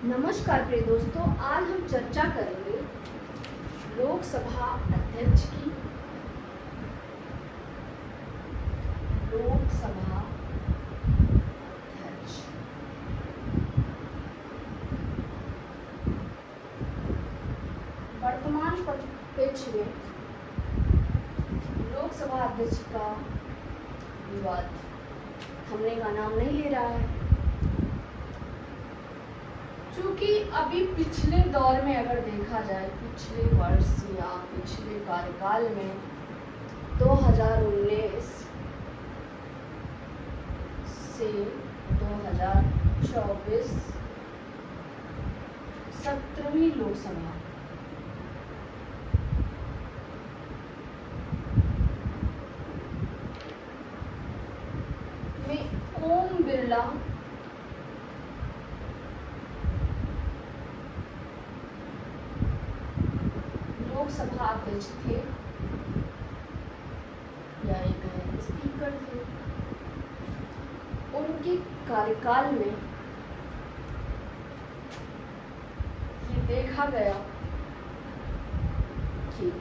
नमस्कार प्रिय दोस्तों, आज हम चर्चा करेंगे लोकसभा अध्यक्ष की। लोकसभा अध्यक्ष वर्तमान परिप्रेक्ष्य में लोकसभा अध्यक्ष का विवाद थमने का नाम नहीं ले रहा है। क्योंकि अभी पिछले दौर में अगर देखा जाए, पिछले वर्ष या पिछले कार्यकाल में 2019 से 2024 17वीं लोकसभा में ओम बिरला लोकसभा अध्यक्ष थे या एक स्पीकर थे। उनके कार्यकाल में ये देखा गया कि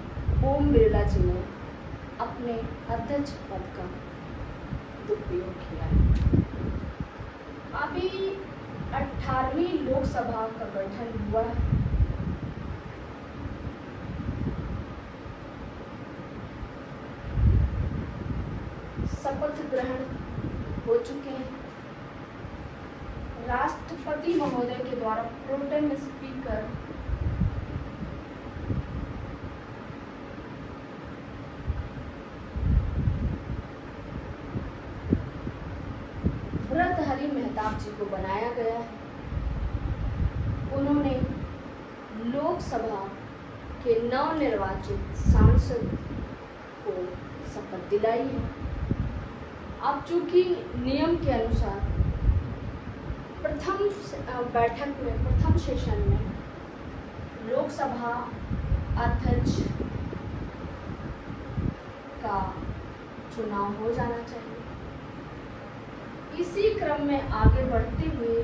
ओम बिरला जी ने अपने अध्यक्ष पद का दुरुपयोग किया है। अभी 18वीं लोकसभा का गठन हुआ है। शपथ ग्रहण हो चुके हैं। राष्ट्रपति महोदय के द्वारा प्रोटेम स्पीकर भर्तृहरि मेहताब जी को बनाया गया है। उन्होंने लोकसभा के नवनिर्वाचित सांसद को शपथ दिलाई है। अब चूंकि नियम के अनुसार प्रथम बैठक में, प्रथम सेशन में लोकसभा अध्यक्ष का चुनाव हो जाना चाहिए। इसी क्रम में आगे बढ़ते हुए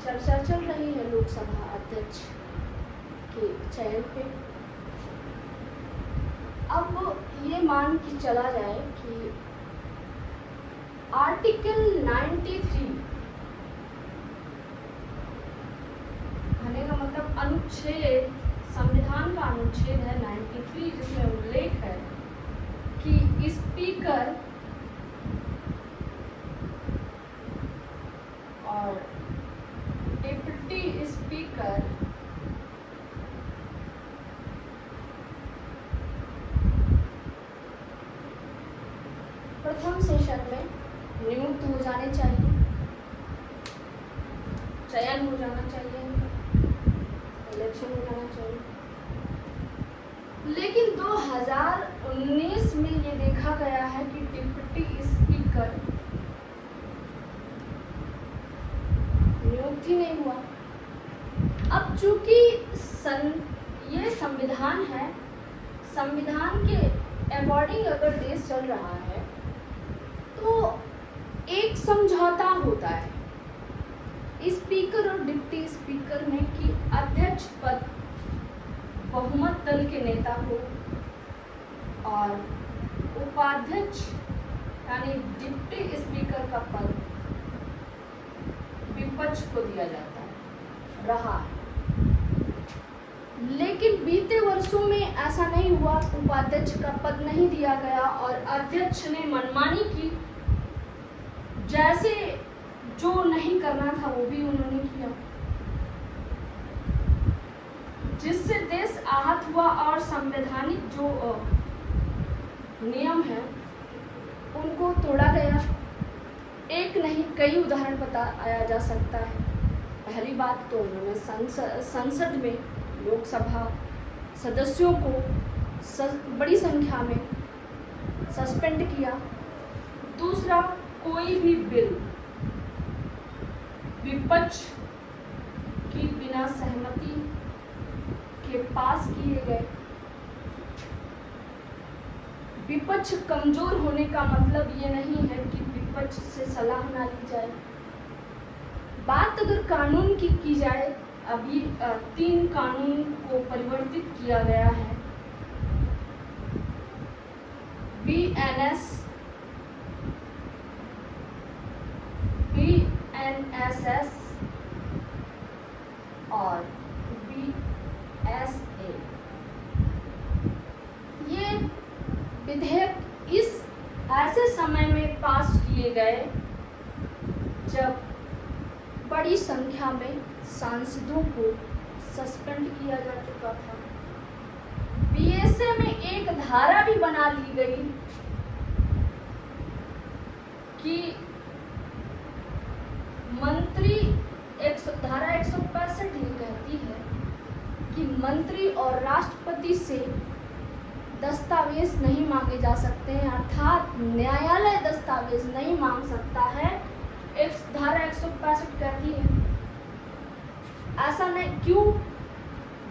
चर्चा चल रही है लोकसभा अध्यक्ष के चयन पे। अब ये मान के चला जाए कि आर्टिकल 93 कहने का मतलब अनुच्छेद, संविधान का अनुच्छेद है 93, जिसमें उल्लेख है कि स्पीकर और डिप्टी स्पीकर प्रथम सेशन में नियुक्त हो जाने चाहिए, चयन हो जाना चाहिए, इलेक्शन हो जाना चाहिए। लेकिन 2019 में ये देखा गया है कि डिप्टी स्पीकर नियुक्त ही नहीं हुआ। अब चूंकि ये संविधान है, संविधान के अकॉर्डिंग अगर देश चल रहा है तो एक समझौता होता है स्पीकर और डिप्टी स्पीकर में कि अध्यक्ष पद बहुमत दल के नेता को और उपाध्यक्ष यानी डिप्टी स्पीकर का पद विपक्ष को दिया जाता है, रहा है। लेकिन बीते वर्षों में ऐसा नहीं हुआ, उपाध्यक्ष का पद नहीं दिया गया और अध्यक्ष ने मनमानी की। जैसे जो नहीं करना था वो भी उन्होंने किया, जिससे देश आहत हुआ और संवैधानिक जो नियम है उनको तोड़ा गया। एक नहीं कई उदाहरण बताया जा सकता है। पहली बात तो उन्होंने संसद में लोकसभा सदस्यों को बड़ी संख्या में सस्पेंड किया। दूसरा, कोई भी बिल विपक्ष की बिना सहमति के पास किए गए। विपक्ष कमजोर होने का मतलब ये नहीं है कि विपक्ष से सलाह ना ली जाए। बात अगर कानून की जाए, अभी 3 कानून को परिवर्तित किया गया है। BNS, BNSS और BSA। ये विधेयक इस ऐसे समय में पास किए गए जब बड़ी संख्या में सांसदों को सस्पेंड किया जा चुका था। BSA में एक धारा भी बना ली गई कि मंत्री, धारा 165 ये कहती है कि मंत्री और राष्ट्रपति से दस्तावेज नहीं मांगे जा सकते हैं, अर्थात न्यायालय दस्तावेज नहीं मांग सकता है। धारा 165 कहती है। ऐसा नहीं, क्यों?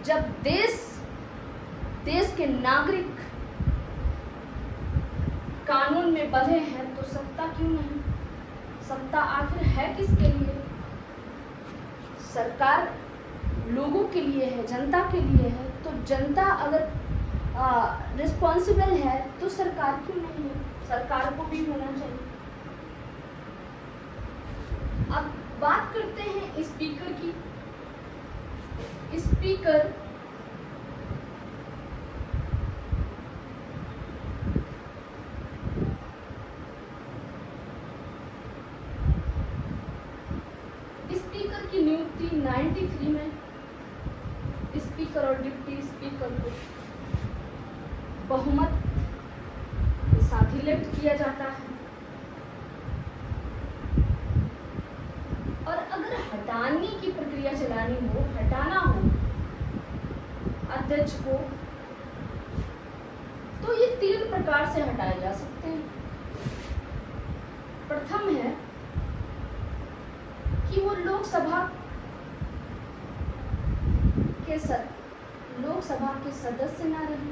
जब देश के नागरिक कानून में बंधे हैं तो सत्ता क्यों नहीं? सत्ता आखिर है किसके लिए? सरकार लोगों के लिए है, जनता के लिए है। तो जनता अगर रिस्पॉन्सिबल है तो सरकार क्यों नहीं है? सरकार को भी होना चाहिए। अब बात करते हैं स्पीकर की। स्पीकर की नियुक्ति 93 में स्पीकर और डिप्टी स्पीकर को बहुमत के साथ इलेक्ट किया जाता है। और अगर हटाने की प्रक्रिया चलानी हो, हटाना हो अध्यक्ष को, तो ये 3 प्रकार से हटाए जा सकते हैं। प्रथम है कि वो लोकसभा के सदस्य ना रहे।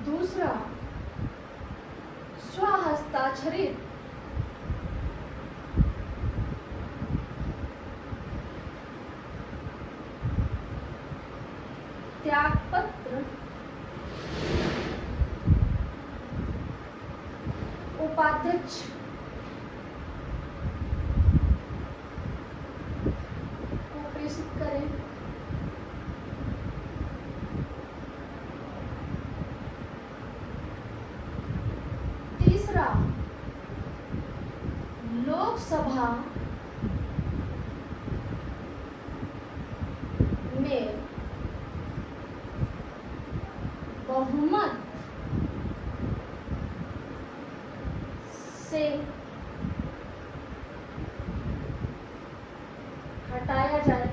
दूसरा, स्वहस्ताक्षरित त्यागपत्र उपाध्यक्ष को प्रेषित करें। तीसरा, लोकसभा में बहुमत से हटाया जाए,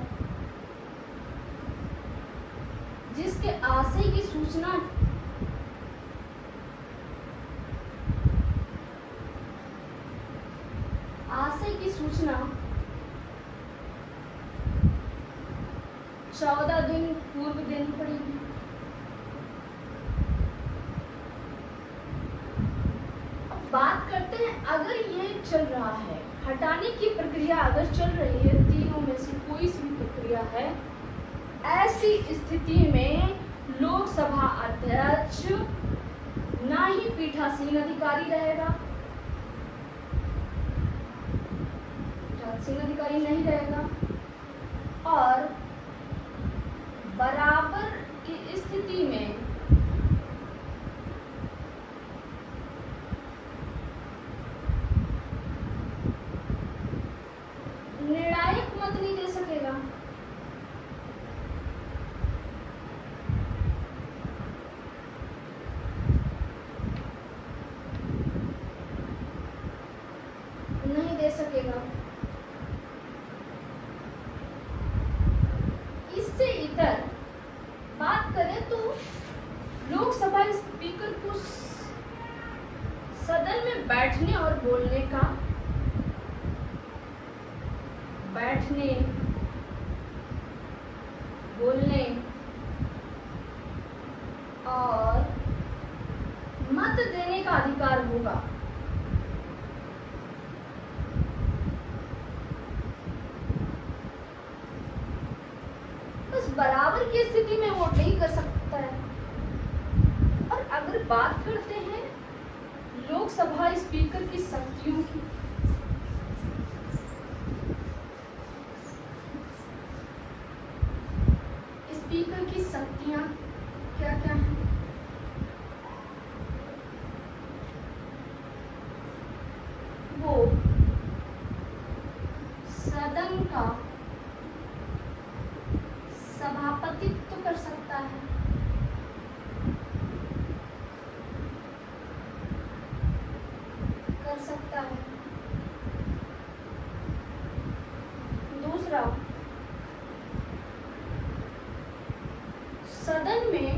जिसके आशय की सूचना सूचना 14 दिन पूर्व देनी पड़ेगी। अब बात करते हैं, अगर ये चल रहा है, हटाने की प्रक्रिया अगर चल रही है, तीनों में से कोई सी प्रक्रिया है, ऐसी स्थिति में लोकसभा अध्यक्ष ना ही पीठासीन अधिकारी रहेगा, अधिकारी नहीं रहेगा, और बराबर की स्थिति में निर्णायक मत नहीं दे सकेगा। नहीं दे सकेगा। इससे इतर बात करें तो लोकसभा स्पीकर को सदन में बैठने और बोलने का, बैठने, बोलने और का अधिकार होगा। बस बराबर की स्थिति में वोट नहीं कर सकता है। और अगर बात करते हैं लोकसभा स्पीकर की शक्तियों की, स्पीकर की शक्तियां क्या क्या हैं? वो सदन का सभापतित्व कर सकता है, दूसरा, सदन में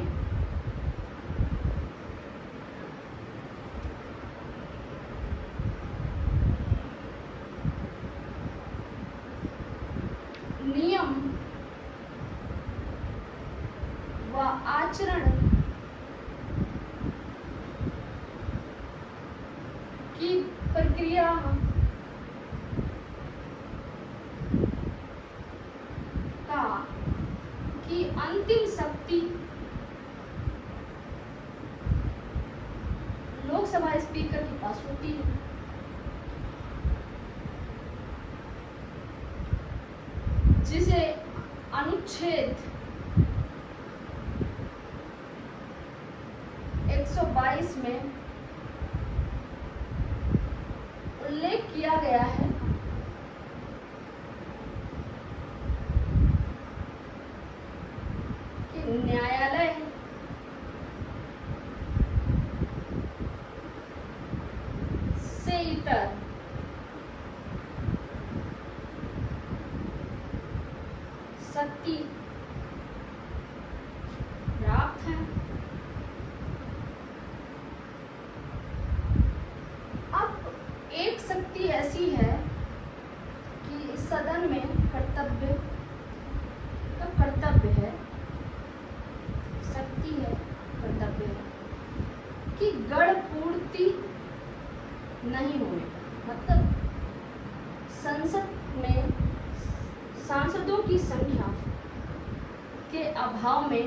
नियम व आचरण की प्रक्रिया की अंतिम शक्ति लोकसभा स्पीकर के पास होती है। जिसे अनुच्छेद 122 में उल्लेख किया गया है कि न्यायालय से इतर शक्ति प्राप्त है। अब एक शक्ति ऐसी है कि सदन में कर्तव्य है, शक्ति है, कर्तव्य है कि गण पूर्ति नहीं होने का मतलब संसद में सांसदों की संख्या के अभाव में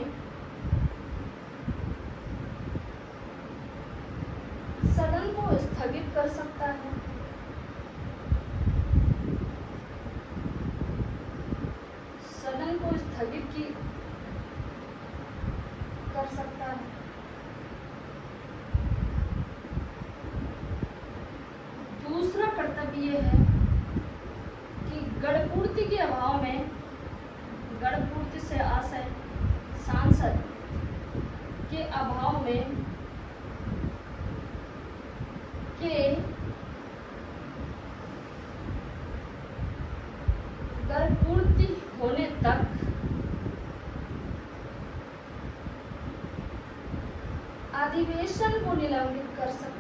सदन को स्थगित कर सकता है। सदन को स्थगित कर सकता है। दूसरा कर्तव्य ये है कि गणपूर्ति के अभाव में, गणपूर्ति से आशय सांसद के अभाव में गणपूर्ति होने तक अधिवेशन को निलंबित कर सकता है।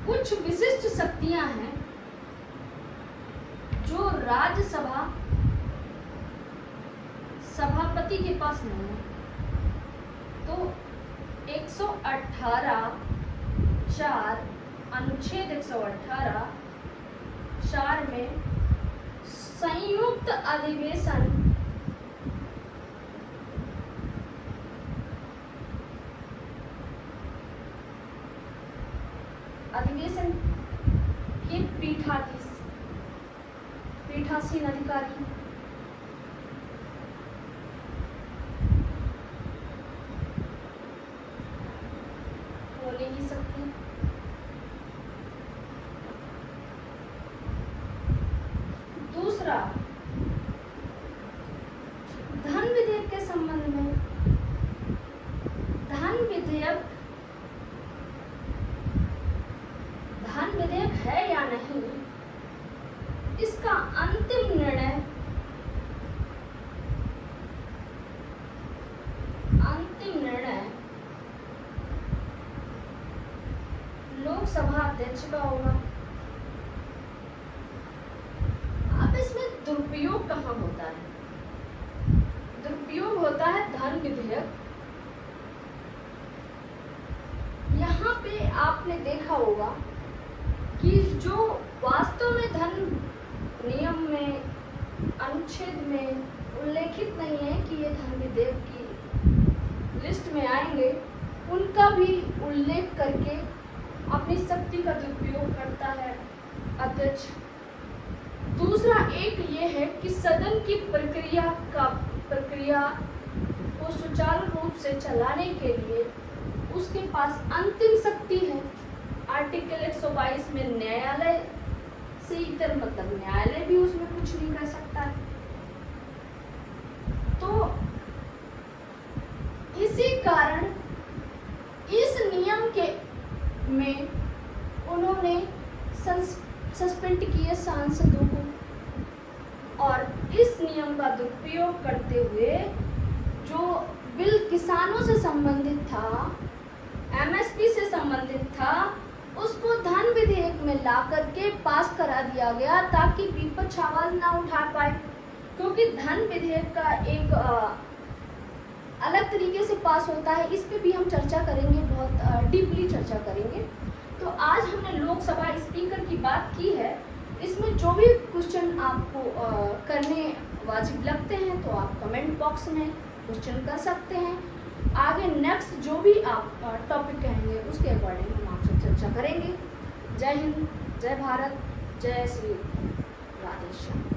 कुछ विशिष्ट शक्तियां हैं जो राज्यसभा सभापति के पास नहीं है। तो 118(4) अनुच्छेद 118(4) में संयुक्त अधिवेशन के पीठासीन अधिकारी बोले ही सकते हैं। दूसरा, धन विधेयक के संबंध में, धन विधेयक है या नहीं, इसका अंतिम निर्णय लोकसभा अध्यक्ष का होगा। अब इसमें दुरुपयोग कहाँ होता है? दुरुपयोग होता है धन विधेयक। यहाँ पे आपने देखा होगा कि जो वास्तव में धन नियम में अनुच्छेद में उल्लेखित नहीं है कि ये धन विधेयक की लिस्ट में आएंगे, उनका भी उल्लेख करके अपनी शक्ति का दुरुपयोग करता है अध्यक्ष। दूसरा एक ये है कि सदन की प्रक्रिया को सुचारू रूप से चलाने के लिए उसके पास अंतिम शक्ति है। आर्टिकल 122 में न्यायालय से इतर मतलब न्यायालय भी उसमें कुछ नहीं कर सकता है। तो इसी कारण इस नियम के में उन्होंने सस्पेंड किए सांसदों को, और इस नियम का दुरुपयोग करते हुए जो बिल किसानों से संबंधित था, एमएसपी से संबंधित था, उसको धन विधेयक में ला करके पास करा दिया गया ताकि विपक्ष आवाज ना उठा पाए। क्योंकि धन विधेयक का एक अलग तरीके से पास होता है, इस पे भी हम चर्चा करेंगे, बहुत डीपली चर्चा करेंगे। तो आज हमने लोकसभा स्पीकर की बात की है। इसमें जो भी क्वेश्चन आपको करने वाजिब लगते हैं तो आप कमेंट बॉक्स में क्वेश्चन कर सकते हैं। आगे नेक्स्ट जो भी आप टॉपिक कहेंगे उसके अकॉर्डिंग हम आपसे चर्चा करेंगे। जय हिंद, जय भारत, जय श्री राधेश्याम।